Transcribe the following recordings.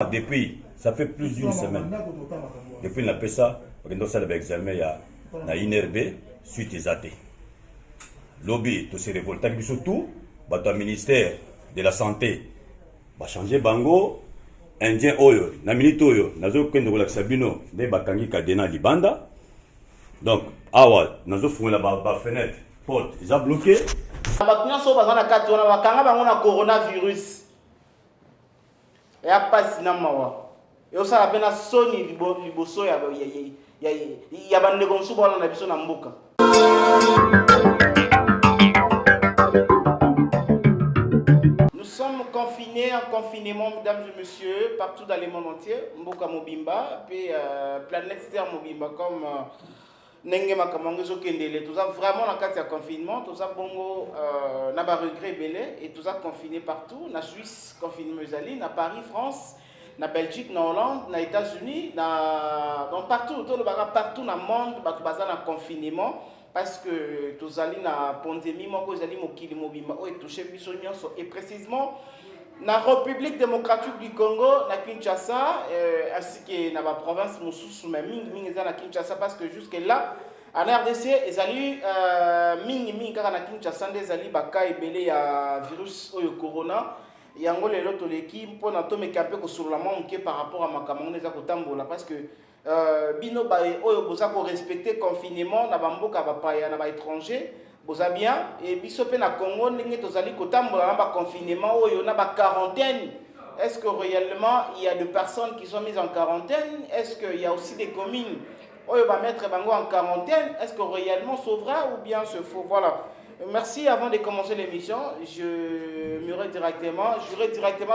Depuis, ça fait plus d'une semaine. Depuis la PESA, on a l'examen à INRB suite aux athées. Lobby, tout se révolté, surtout, le ministère de la Santé va changer Bango, Indien Oyo, Naminito Oyo, Nazo Kendo Sabino, des Bakangi Kadena Libanda. Donc, Awa, Nazo Foué la fenêtre, porte, ils ont bloqué. Coronavirus. Et après, et aussi la peine Sony liboso ya bande comme souvent na biso na mboka. Nous sommes confinés en confinement, mesdames et messieurs, partout dans le monde entier. Mboka Mobimba, puis planète Terre Mobimba comme Nenge Makamango Zokendele. Tout ça vraiment dans le cas de confinement, tout ça bongo n'a pas regret belé et tout ça confiné partout. Na Suisse confiné Meusali, na Paris, France. Na Belgique, na Hollande, na États-Unis, donc partout, partout dans le monde, baza na confinement parce que tous allons na pandémie, moko zali mokili mobimba o touché biso nyonso et précisément na République démocratique du Congo, na Kinshasa, ainsi que na ba province mosusu mais mingi za na Kinshasa parce que jusque là en RDC ezali mingi kaka na Kinshasa ndezali baka ebele ya virus oyo corona. Yango lelo toleki mpona tomeka mpe kosolola mwa moke par rapport à makambo eza kotambola parce que bino ba oyo boza ko respecter confinement na bamboka bapaya na ba étranger boza bien et biso pe na Congo ndenge tozali kotambola na ba confinement oyo na ba quarantaine. Est-ce que réellement il y a des personnes qui sont mises en quarantaine? Est-ce qu'il y a aussi des communes oyo ba mettre bango en quarantaine? Est-ce que réellement c'est vrai ou bien c'est faux? Voilà. Merci. Avant de commencer l'émission, je voudrais directement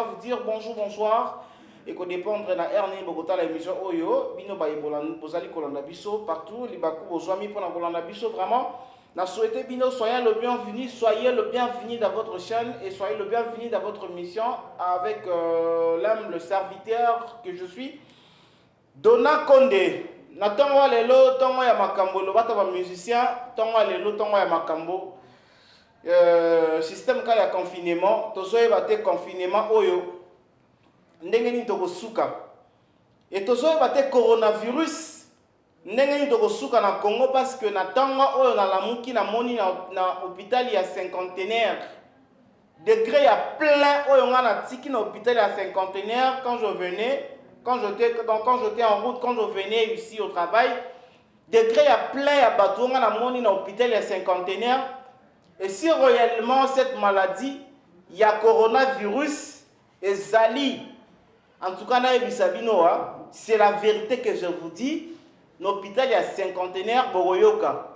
vous dire bonjour, bonsoir. Et qu'on dépendre de la RNI Bogota l'émission Oyo, Bino Baïbolan, Bozali Kolanda Bisso, partout, les Bakou, Bozami pour la Kolanda Bisso, vraiment. N'a souhaité Bino, soyez le bienvenu dans votre chaîne et soyez le bienvenu dans votre mission avec l'âme, le serviteur que je suis. Dona Kondé. Natongo lelo, tongo ya makambo, le bata ba musicien, tongo lelo, tongo ya makambo. Système ka ya confinement tozoye bate confinement oyo ndenge ni tokosuka et tozoye bate coronavirus ndenge ni tokosuka na Congo parce que na tanga oyo na lamuki na moni na hôpital ya cinquantenaire degré ya plein oyo nga na tiki na hôpital ya cinquantenaire quand j'étais en route, quand je venais ici au travail, degré ya plein ya bato nga na moni na hôpital ya cinquantenaire. Et si réellement cette maladie, il y a coronavirus et Zali, en tout cas, c'est la vérité que je vous dis, l'hôpital il y a cinquantenaire, Boroyoka.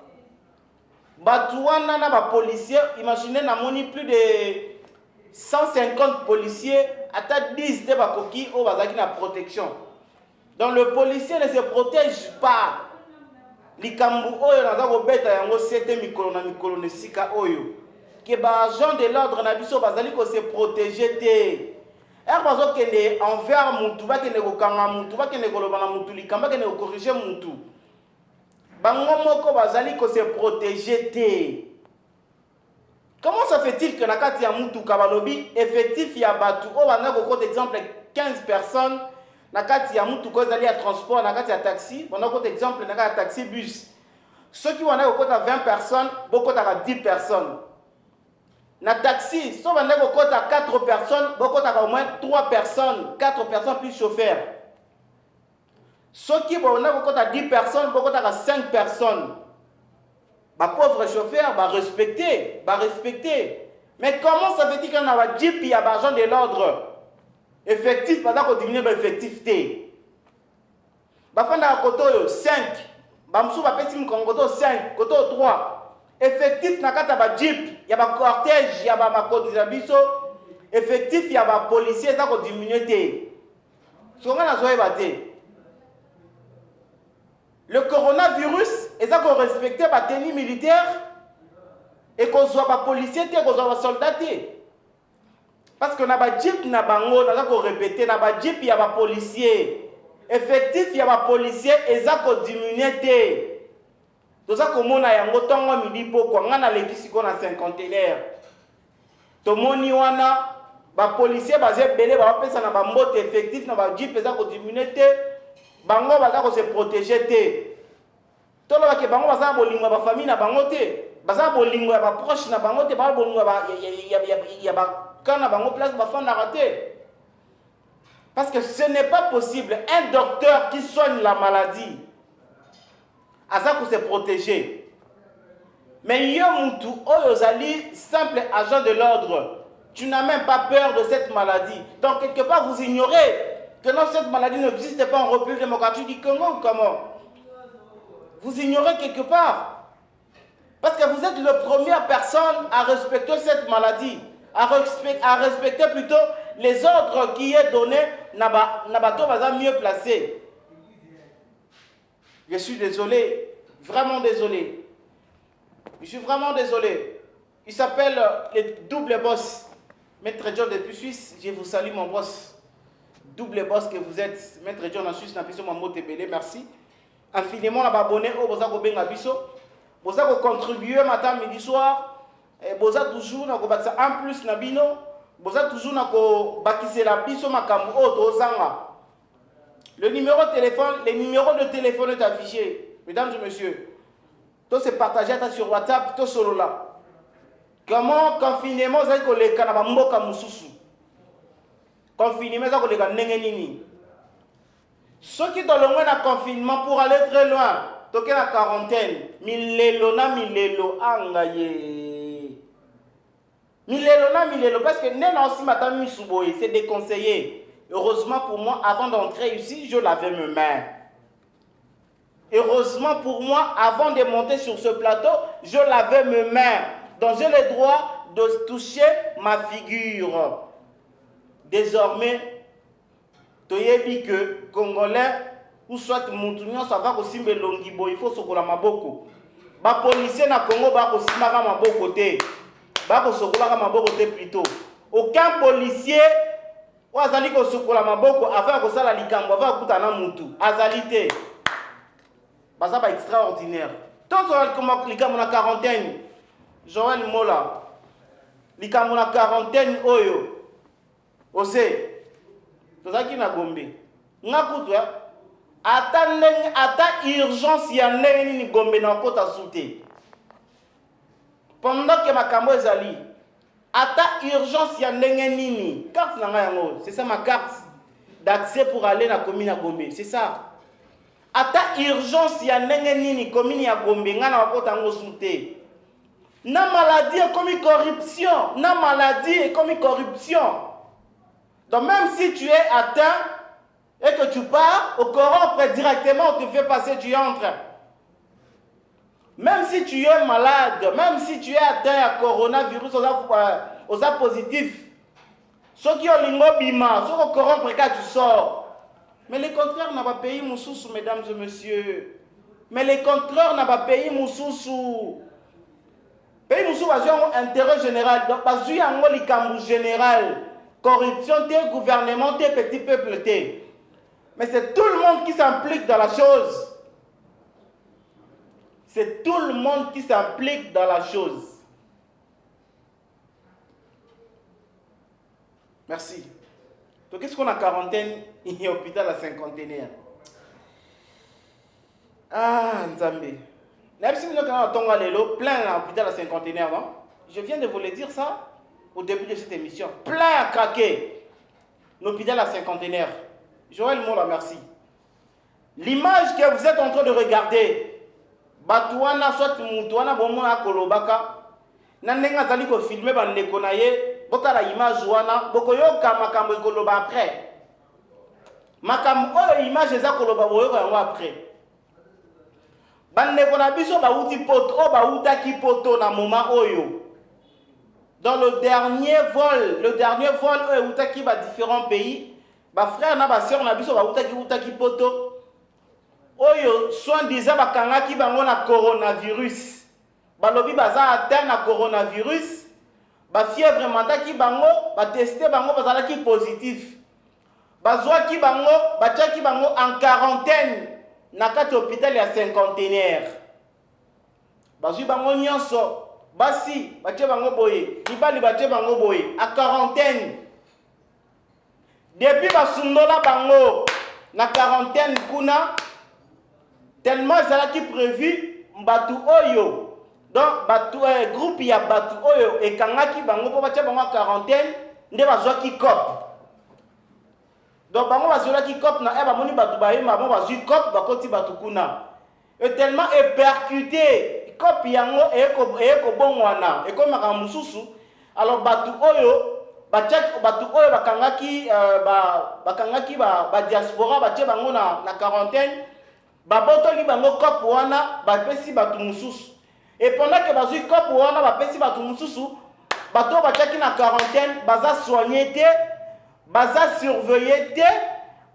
Batouana, na policiers, imaginez, na moni plus de 150 policiers, à 10 de bakoki, au bazaki na protection. Donc le policier ne se protège pas. Likambu oyo naza kobeta yango sete mikolo na mikolo nesika oyo ke ba agent de l'ordre na biso bazali ko se protéger te bazo kende envers mutu bakende kokanga mutu bakende koloba na mutu likamba kende ko corriger mutu bango moko bazali ko se protéger te. Comment ça fait-il que na kati ya mutu kabalobi effectif ya batu o bana ko kote exemple 15 personnes na kati ya mutu ko zali ya transport na kati ya taxi on a un exemple na kati ya taxi bus ceux qui wana ko kota 20 personnes boko ta 10 personnes na taxi so bana ko kota 4 personnes boko ta au moins 3 personnes 4 personnes plus chauffeur ceux qui wana ko kota 10 personnes boko ta 5 personnes ba pauvre chauffeur ba respecter mais comment ça fait-il qu'on a ba jeep ya ba agent de l'ordre effectif pas d'accord diminuer l'effectivité. Bafanda koto 5, bamsou ba pesi mkongoto 5, koto 3. Effectif na kata ba jeep, ya ba cortège, ya ba makodi biso, effectif ya ba policier ça ko diminuer té. Songa na zoé baté. Le coronavirus est ça ko respecter ba tenue militaire et ko soit ba policier té ko soit ba soldat té. Parce que na ba jeep na bango na ko répéter na ba jeep ya ba policier effectif ya ba policier eza ko diminuer té toza ko mona yango tongo midi poko nga na lekisi ko na cinquantenaire to moni wana ba policier basé belé ba pesa na ba mbote effectif na ba jeep eza ko diminuer te bango baza ko se protéger te tolo ba ke bango baza bolingo ba famille na bango te baza bolingo ya ba proche na bango te ba bolingo ya ba kana bango place ba fanda raté. Parce que ce n'est pas possible. Un docteur qui soigne la maladie, à ça pour se protéger. Mais Yomutu, Oyozali, simple agent de l'ordre, tu n'as même pas peur de cette maladie. Donc, quelque part, vous ignorez que non, cette maladie n'existe pas en République démocratique du Congo. Comment? Vous ignorez quelque part. Parce que vous êtes la première personne à respecter cette maladie, à respecter plutôt les ordres qui est donné. Nabato va mieux placé. Je suis désolé, vraiment désolé. Je suis vraiment désolé. Il s'appelle le double boss. Maître John depuis Suisse, je vous salue mon boss. Double boss que vous êtes. Maître John en Suisse, n'a pas mon mot tébélé, merci. Infiniment la abonné au Bosa Kobe Ngabiso. Bosa ko contribuer matin, midi, soir. Et Bosa toujours na ko bakisa en plus Nabino. Bosa toujours na ko bakise la biso makambu o tozanga. Le numéro de téléphone est affiché. Mesdames et messieurs, tout se partager sur WhatsApp, tout solo là. Comment confinement ça ko le kana mboka mususu. Confinement ça ko le kana nini. Ceux qui dans le moins de confinement pour aller très loin, toquer la quarantaine, milelo angaye. Milelo, parce que n'est aussi madame Misuboye, c'est déconseillé. Heureusement pour moi, avant d'entrer ici, je lavais mes mains. Heureusement pour moi, avant de monter sur ce plateau, je lavais mes mains. Donc j'ai le droit de toucher ma figure. Désormais, toyebi que Congolais, ou soit Moutounion, ça va aussi me longibo, il faut se coller ma boko. Ba policier na Congo, ba ko simaka ma boko te. Ba ko sokola ma boko te plutôt. Aucun policier ou azali ko sokola ma boko avant ko sala likambo avant kutana mutu. Azali te. Ba ça ba extraordinaire. Tant que likambo na quarantaine. Joël Mola. Likambo na quarantaine oyo. Ose. Tozaki na Gombe. Ngakutwa ata urgence ya ndenge ni Gombe na kota soute. Pendant que makambo ezali, ata urgence ya ndenge nini, carte na yango, c'est ça ma carte d'accès pour aller na commune à Gombe, c'est ça. Ata urgence ya ndenge nini commune ya Gombe ngana wakota ngo soute. Na maladie comme corruption, na maladie comme corruption. Donc même si tu es atteint et que tu pars, au corrompre directement, on te fait passer, tu entres. Même si tu es malade, même si tu es atteint à coronavirus, aux positifs, ceux qui ont l'ingobima, ceux qui corrompre quand tu sors. Mais le contraire n'a pas payé mon sous, mesdames et messieurs. Mais le contraire n'a pas payé mon sous. Pays mon sous, intérêt général. Donc, parce qu'il y a un général. Corruption, t'es gouvernement, t'es petit peuple, t'es. Mais c'est tout le monde qui s'implique dans la chose. C'est tout le monde qui s'implique dans la chose. Merci. Donc, qu'est-ce qu'on a quarantaine? Il y a hôpital à cinquantenaire. Ah, Nzambe. Plein à l'hôpital à cinquantenaire, non? Je viens de vous le dire ça au début de cette émission. Plein à craquer. L'hôpital à cinquantenaire. Joël Mola, merci. L'image que vous êtes en train de regarder, Batouana, soit Moutouana, Bomona, Kolobaka, Nanenga Zali ko filmer bandeko na ye, boka la image wana, boko yoka makambo ekoloba après. Makambo oyo image eza koloba boyoka yango après. Bandeko na biso ba uti poto, o ba utaki poto na moment oyo. Dans le dernier vol oyo utaki ba différents pays, ba frère na ba sœur na biso ba utaki poto. Oyo soi-disant bakangaki bango na coronavirus. Balobi baza atteint na coronavirus. Ba fièvre mataki bango, ba testé bango bazalaki positif. Bazwaki bango, batiaki bango en quarantaine na kati hôpital ya cinquantenaire. Bazwi bango nyonso, basi batie bango boye, libali batie bango boye à quarantaine. Depuis basundola bango na quarantaine kuna tellement ça qui prévu batu oyo. Donc batu groupe ya batu oyo ekangaki bango po batia bango quarantaine nde bazwaki cop. Donc bango bazwaki cop na eba moni batu bayema bango bazwi cop bakoti batu kuna. Et tellement percuté cop yango eko bongwana ekomaka mususu. Alors batu oyo batu oyo bakangaki ba diaspora batie bango na quarantaine babotoli bango cop wana bapesi batu mususu. Et pendant que bazui cop wana bapesi batu mususu bato batiaki na quarantaine baza soigné te baza surveillé te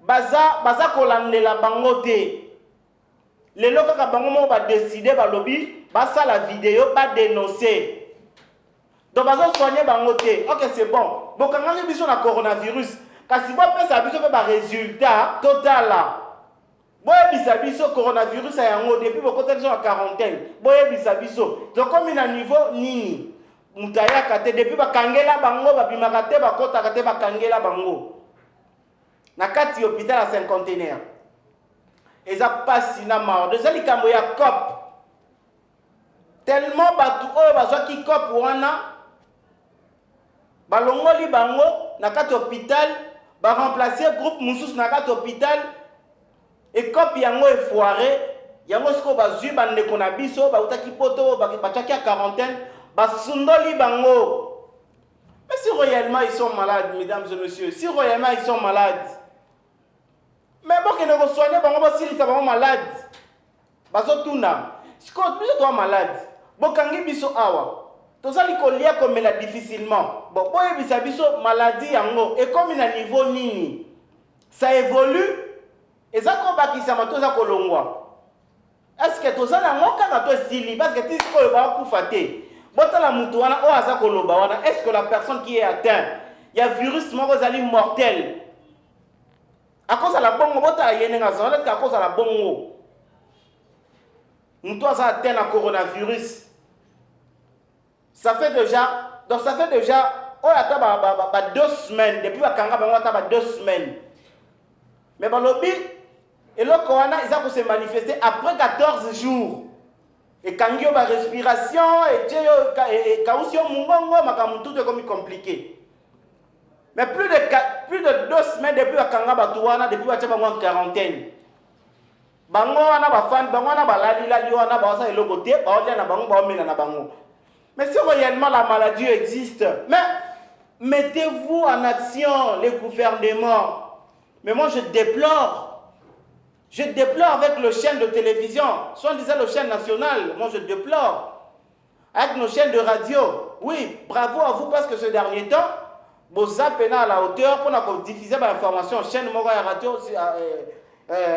baza kolandela bango te. Lelo kaka bango mo ba décider balobi basala vidéo ba dénoncer. Donc bazo soigner bango te. OK, c'est bon. Bon quand on biso na coronavirus, kasi bo pesa biso pe ba résultat total là. Boye bisa biso coronavirus yango depuis boko tellement en quarantaine. Boye bisa biso. Donc comme il a niveau nini mutaya kate depuis ba kangela bango ba bimaka te ba kota kate ba kangela bango. Na kati hôpital à 5 containers. Eza pasi na mort. Déjà likambo ya cop. Tellement batu oyo bazwaki cop wana balongoli bango na kati hôpital ba remplacer groupe mususu na kati hôpital et cop yango e foiré yango siko bazwi bandeko na biso bautaki poto batiaki à quarantaine basundoli bango. Mais si réellement ils sont malades, mesdames et messieurs, si réellement ils sont malades, mais bon que ne soigner bango basili ça bango malade bazotuna siko biso toi malade bokangi biso awa tozali kolia komela difficilement. Bon, boyebisa biso maladie yango et comme na niveau nini ça évolue ezako bakisama toza kolongwa. Est-ce que tozali yango kaka to sili parce que tisiko yo ba kufa te botala mutu wana o aza koloba wana est-ce que la personne qui est atteinte il y a virus moko zali mortel à cause de la bongo botala yenenga ça est-ce qu'à cause de la bongo mutu aza atteint na coronavirus. Ça fait déjà, oh ata ba 2 semaines depuis bakanga bango ata ba 2 semaines. Mais balobi eloko wana ils ont se manifester après 14 jours. Et kangio ba respiration et kausio mungongo makamutu te comme compliqué. Mais plus de 2 semaines depuis bakanga batu wana depuis bacha bango en quarantaine. Bango wana ba fan bango wana balali wana ba sa eloko te ba olia na bango ba omela na bango. Mais si réellement la maladie existe, mais mettez-vous en action, les gouvernements. Mais moi je déplore avec le chaîne de télévision, soit disant le chaîne nationale, moi je déplore. Avec nos chaînes de radio, oui, bravo à vous parce que ce dernier temps, vous avez à la hauteur pour diffuser l'information, chaîne Mora Radio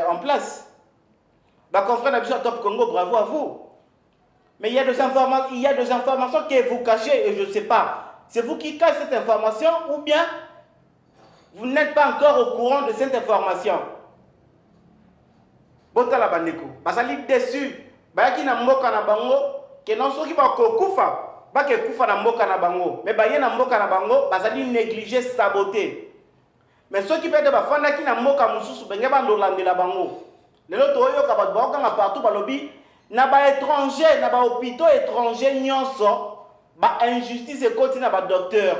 en place. Ma confrère d'Abidjan Top Congo, bravo à vous. Mais il y a des informations que vous cachez et je ne sais pas. C'est vous qui cachez cette information ou bien vous n'êtes pas encore au courant de cette information. Botala bandeko, basali déçu. Bayaki na mboka na bango, ke non soki ba kokufa, ba ke kufa na mboka na bango. Mais baye na mboka na bango, basali négliger, saboter. Mais ceux qui peuvent ba fanda ki na mboka mususu benge ba ndolandela bango. Lelo to yo ka ba ba partout balobi. Na ba étranger, na ba hôpitaux étrangers nyonso, ba injustice et continue na ba docteur.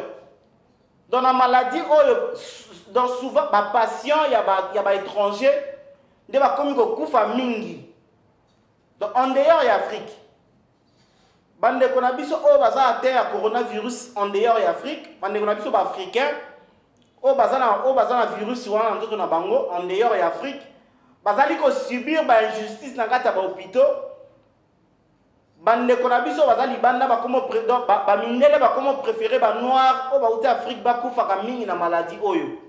Dans la maladie, dans souvent ba patient ya ba étranger, de ba komi ko kufa mingi. Donc en dehors ya Afrique. Bande ko na biso baza atteint à coronavirus en dehors ya Afrique, bande ko na biso ba africain, baza na virus wana nzoto na bango en dehors ya Afrique. Bazali ko subir ba injustice na kata ba hôpitaux. Bande ko na biso bazali banda ba komo ba mindele ba komo préférer ba noir o ba uti Afrique ba kufa ka mingi na maladie oyo.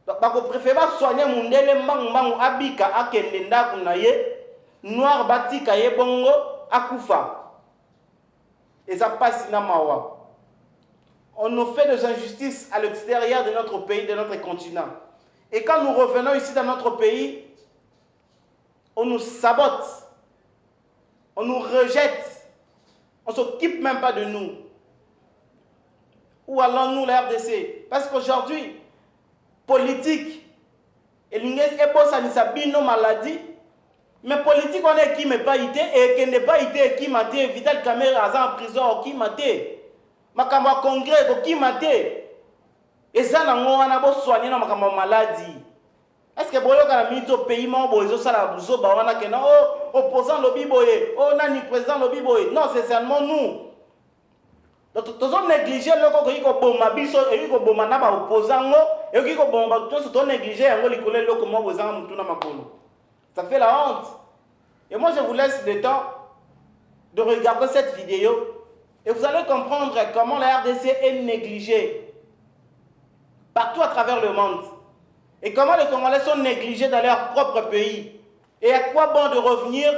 Donc ba ko préférer ba soigner mundele mbangu abika akende ndaku na ye noir batika ye bongo akufa. Et ça passe na mawa. On nous fait des injustices à l'extérieur de notre pays, de notre continent. Et quand nous revenons ici dans notre pays, on nous sabote. On nous rejette. On ne s'occupe même pas de nous. Où allons-nous la RDC? Parce qu'aujourd'hui, politique elingi ebosanisa bino maladie mais politique on est qui me pas été et qui n'est pas été qui m'a été Vital Kamerhe aza en prison qui m'a été makambo congrès qui m'a été et ça nango wana bo soigner na makambo maladie. Est-ce que boyoka na mito pays mo bozo sala buzo ba wana ke na opposant lobby boye nani président lobby boye non c'est seulement nous. Donc tous on négliger loko ko bomba biso et ko bomba na ba opposant ngo et ko bomba tous on négliger yango likole loko mo boza mutu na makolo. Ça fait la honte. Et moi je vous laisse le temps de regarder cette vidéo et vous allez comprendre comment la RDC est négligée partout à travers le monde. Et comment les Congolais sont négligés dans leur propre pays. Et à quoi bon de revenir,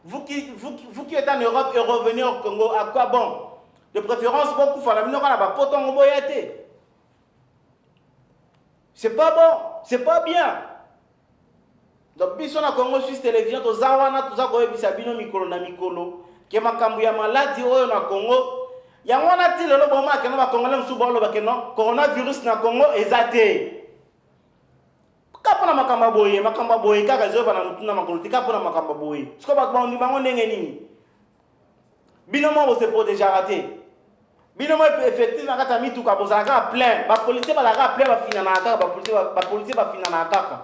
vous qui êtes en Europe et revenir au Congo, à quoi bon? De préférence, beaucoup font la c'est pas bon, c'est pas bien. Donc, si on a Congo Suisse Télévision, tous les mikolo na mikolo, qui makambu ya maladi oyo na Congo, yango na ti lelo boma ke na Congolais msubo lo bakeno, coronavirus na Congo ezate. Kapona makamba boye kaka zo bana mutuna makolo kapona makamba boye siko ba ndi bango ndenge nini bino mo se protéger raté bino mo effectivement kata mitu ka bozaka plein ba policier ba la plein ba fina na kaka ba policier ba fina na kaka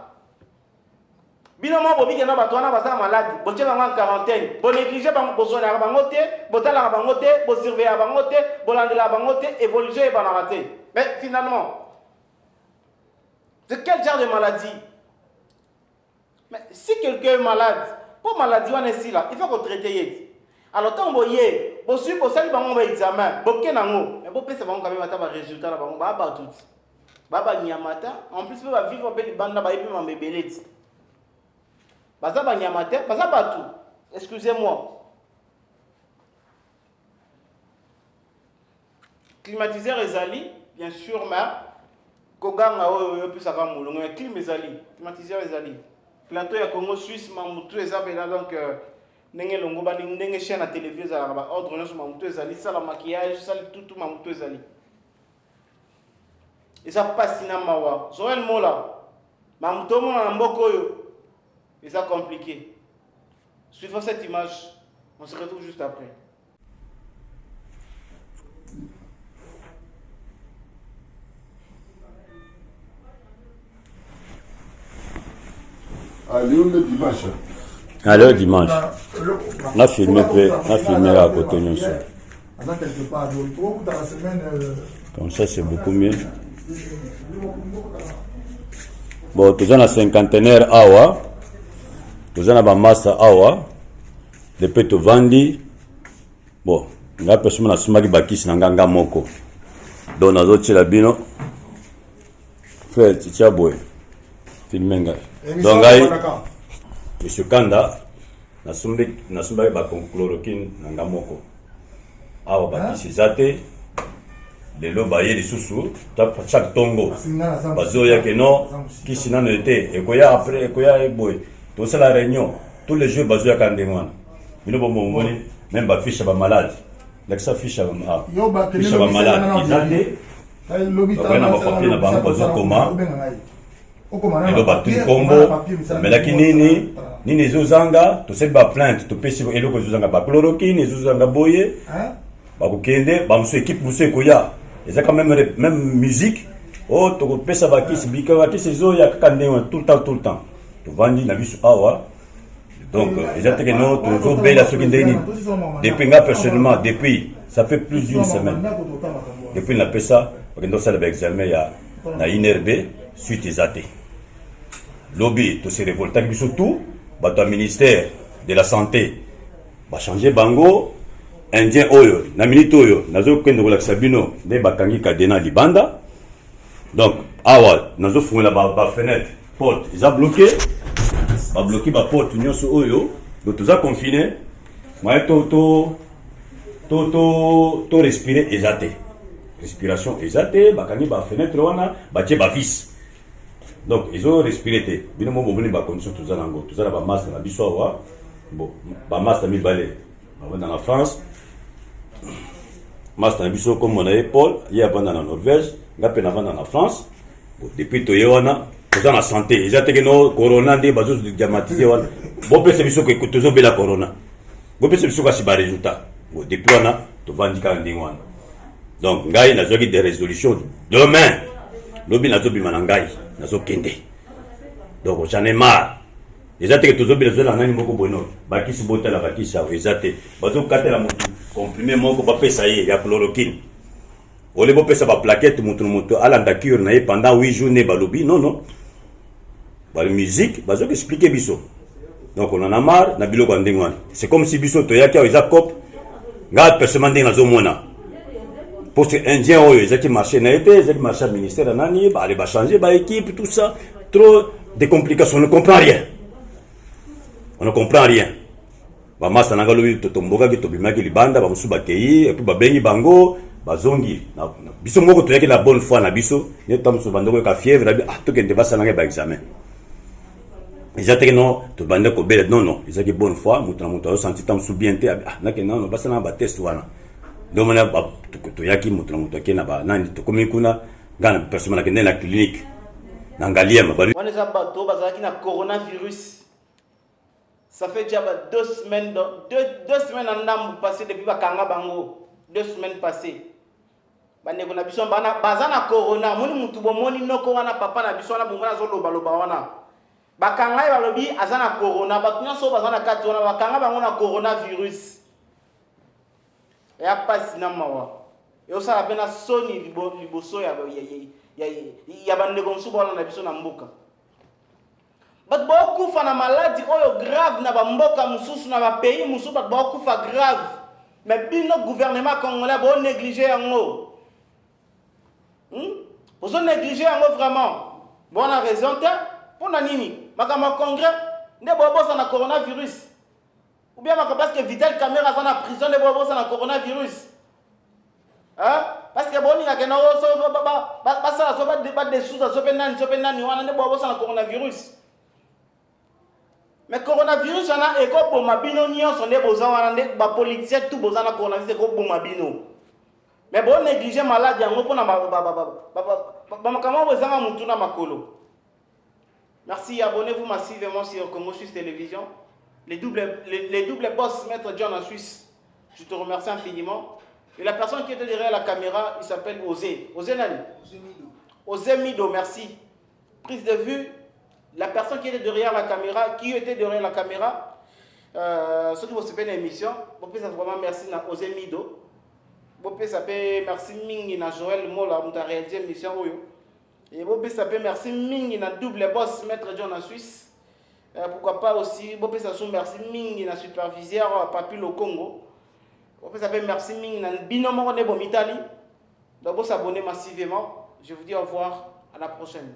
bino mo bobi ke na ba twana ba sa malade bo tshela en quarantaine bo négliger bango bo sona bango te bo tala bango te bo surveiller bango te bo landela bango te évoluer ba na raté mais finalement c'est quel genre de maladie? Mais si quelqu'un est malade, pour maladie, on est ici là, il faut qu'on traite. Alors, tant que vous avez, vous suivez, vous savez, vous avez un examen, vous avez un examen, mais vous pouvez quand même avoir un résultat, vous avez un tout. Vous avez un yamata, en plus, vous avez vivre un peu de bande, vous avez un bébé. Vous avez un yamata, vous avez un tout. Excusez-moi. Climatiseur ezali, bien sûr, mais Koganga plus ça va mourir. Climatiseur ezali. Plateau ya Congo Suisse mamutu ezali donc ndenge longo ba ndenge chaîne à télévision za ba ordre nyonso mamutu ezali ça la maquillage ça tout mamutu ezali. Et ça passe na mawa. Joël Mola. Mamutu mo na mboko yo. Et ça compliqué. Suivant cette image, on se retrouve juste après. Allez, dimanche. On a filmé à côté de nous. Comme ça, c'est beaucoup mieux. Bon, tu as un cinquantenaire awa. Tu as un master awa. Depuis tu vendi. Bon, on a personne qui a soumaki bakis nanganga moko. Donc, on a d'autres labino. Frère, tu as beau. Filmenga. Donc, Monsieur Kanda, na sumba ba chloroquine nanga moko. Awa bakisi zate. Lelo baye li susu, chaque tongo. Bazoya que non, qui sinon était. Et koya après, koya boy. Tout ça la réunion. Tous les jours bazoya kandengwana. Bino bombo même ba fiche ba malade. L'exa fiche ba malade. Izate. Bakona ba papier na bango bazo koma. Elo batu kombo. Melaki nini ezozanga, to se ba plainte, to pesi eloko ezozanga ba chloroquine, ezozanga boye. Ba kokende, ba muso équipe muso ekoya. Ils ont quand même musique. Oh, tu peux ça bakis, bika bakis, ils ont tout le temps. Tu vendis la vie sur awa. Donc, ils ont que non, tu veux payer la seconde depuis moi personnellement, depuis, ça fait plus d'une semaine. Depuis la PESA, parce que nous avons l'examen, il y a une INRB, suite des athées. Lobby, tout se révolté, surtout, le ministère de la Santé va changer bango. Indien oyo, na minute oyo, nazo kendo la sabino, de bakangi kadena libanda. Donc, awa, nazo fungula ba fenêtre, porte, ils ont bloqué. Ba bloqué ba porte nyonso oyo, donc tout ça confiné. Moi to respirer exaté. Respiration exaté, bakangi ba fenêtre wana, ba tie ba vis. Donc, ils ont respiré té. Bino mo boni ba condition tout ça nango, tout ça ba masque na biso awa. Bon, ba masque mi balé. Dans la France, Master Bisso comme mon Paul, il y a pendant la Norvège, il y a pendant la France, Depuis to yewana, vous en la santé. Ils ont dit que corona des bazos diamatisé wana. Bon peut se biso que tozo bela corona. Bon peut se biso ka siba résultat. Depuis wana to vandika ndingwana. Donc ngai na zoki des résolutions demain. Lobi na zo bima ngai, na zo kende. Donc j'en ai marre. Ils ont dit que tozo bela zo na ngani moko bono. Bakisi botela bakisi a ezate. Bazo katela mutu comprimé moko ba pesa ye ya chloroquine. Ole bo pesa ba plaquette mutu alanda cure na pendant 8 jours ne balobi non. Ba musique bazo expliquer biso. Donc on en a marre na biloko ndengwana. C'est comme si biso to yaki a cop nga personnellement ndenge nazo mona. Pour ces indiens oyo ezaki marché na été, ezaki marché ministère nani ba aller ba changer ba équipe tout ça, trop de complications, on ne comprend rien. On ne comprend rien. Ba masa na ngalo to tomboka ki to bimaki libanda ba musu ba kei et puis ba bengi bango bazongi na biso moko to yaki la bonne foi na biso ne tamso bandoko ka fièvre na to kende basa na ba examen. Ils ont dit non, to bande ko belle non, ils ont dit bonne foi, mutu na mutu a senti tamso bien te na ke non basa na ba test wana. Donc on a to yaki mutu na mutu ke na ba nani to komi kuna ngana personne na kende na clinique. Na ngaliema ba on est abato bazaki na coronavirus. Ça fait déjà 2 semaines, 2 semaines en amont passé depuis Bakanga Bango. 2 semaines passées. Bandeko na biso bana bazana corona, moni mutu bomoni noko wana papa na biso na bongana zo loba loba wana. Bakanga ya lobi azana corona, bakunya so bazana kati wana bakanga bango na coronavirus. Ya pasi na mawa. Yo sala pena soni liboso ya bandeko nsubo wana na biso na mboka. Bat beaucoup fa na maladie oyo grave na ba mboka mususu na ba pays mususu bat beaucoup fa grave. Mais bino gouvernement congolais bo négliger yango. Vous négliger yango vraiment. Bonne raison te pour na nini? Makama congrès ne bobo sa na coronavirus. Ou bien parce que Vital Caméra sa na prison ne bobo sa na coronavirus. Hein? Parce que boni na kena so ba sa so ba débat des sous so penani wana ne bobo sa na coronavirus. Mais coronavirus on a eko pour mabino nyonso ne boza wana ne ba politicien tout boza na coronavirus eko pour mabino. Mais bon négliger malade yango pona ba makama boza na mutu na makolo. Merci, abonnez-vous massivement sur Congo Suisse Télévision. Les doubles boss Maître John en Suisse. Je te remercie infiniment. Et la personne qui était derrière la caméra, il s'appelle Osé. Osé Nani? Osé Mido, merci. Prise de vue. La personne qui était derrière la caméra, ceux qui vont se faire une émission, vous pouvez vraiment merci à Osé Mido. Vous pouvez s'appeler merci Mingi na Joël Mola, vous avez réalisé l'émission. Et vous pouvez s'appeler merci Mingi na double boss Maître John en Suisse. Pourquoi pas aussi, vous pouvez s'appeler merci Mingi na superviseur Papi le Congo. Vous pouvez s'appeler merci Mingi na Binomo Nebo Italie. Donc vous s'abonnez massivement. Je vous dis au revoir, à la prochaine.